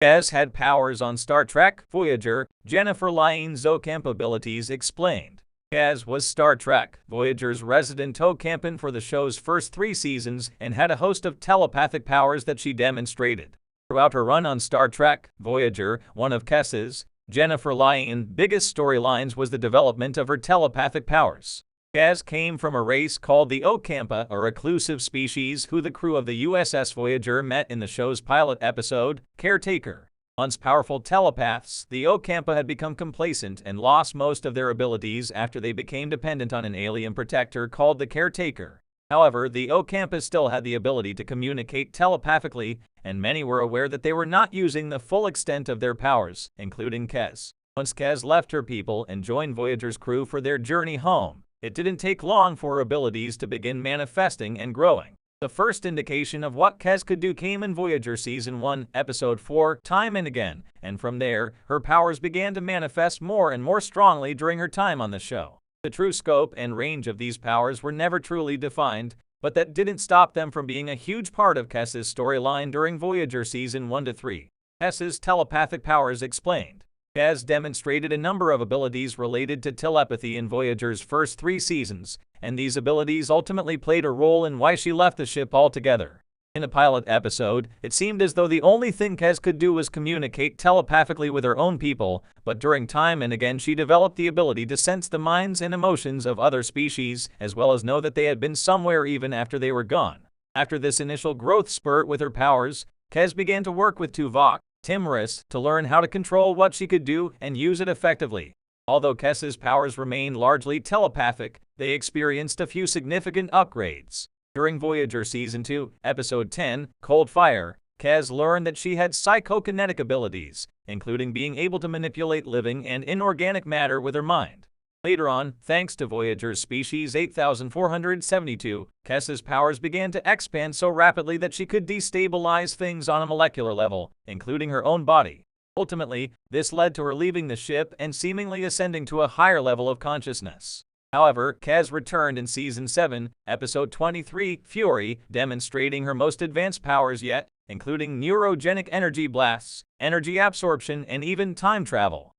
Kes had powers on Star Trek Voyager. Jennifer Lien's Ocampa abilities explained. Kes was Star Trek Voyager's resident Ocampan for the show's first 3 seasons and had a host of telepathic powers that she demonstrated. Throughout her run on Star Trek Voyager, one of Kes's, Jennifer Lien's biggest storylines was the development of her telepathic powers. Kes came from a race called the Ocampa, a reclusive species who the crew of the USS Voyager met in the show's pilot episode, Caretaker. Once powerful telepaths, the Ocampa had become complacent and lost most of their abilities after they became dependent on an alien protector called the Caretaker. However, the Ocampa still had the ability to communicate telepathically, and many were aware that they were not using the full extent of their powers, including Kes. Once Kes left her people and joined Voyager's crew for their journey home, it didn't take long for her abilities to begin manifesting and growing. The first indication of what Kes could do came in Voyager Season 1, Episode 4, Time and Again, and from there, her powers began to manifest more and more strongly during her time on the show. The true scope and range of these powers were never truly defined, but that didn't stop them from being a huge part of Kes's storyline during Voyager Season 1 to 3. Kes's telepathic powers explained. Kes demonstrated a number of abilities related to telepathy in Voyager's first 3 seasons, and these abilities ultimately played a role in why she left the ship altogether. In a pilot episode, it seemed as though the only thing Kes could do was communicate telepathically with her own people, but during Time and Again she developed the ability to sense the minds and emotions of other species, as well as know that they had been somewhere even after they were gone. After this initial growth spurt with her powers, Kes began to work with Tuvok, Timorous, to learn how to control what she could do and use it effectively. Although Kes's powers remained largely telepathic, they experienced a few significant upgrades. During Voyager Season 2, Episode 10, Cold Fire, Kes learned that she had psychokinetic abilities, including being able to manipulate living and inorganic matter with her mind. Later on, thanks to Voyager's Species 8472, Kes's powers began to expand so rapidly that she could destabilize things on a molecular level, including her own body. Ultimately, this led to her leaving the ship and seemingly ascending to a higher level of consciousness. However, Kes returned in Season 7, Episode 23, Fury, demonstrating her most advanced powers yet, including neurogenic energy blasts, energy absorption, and even time travel.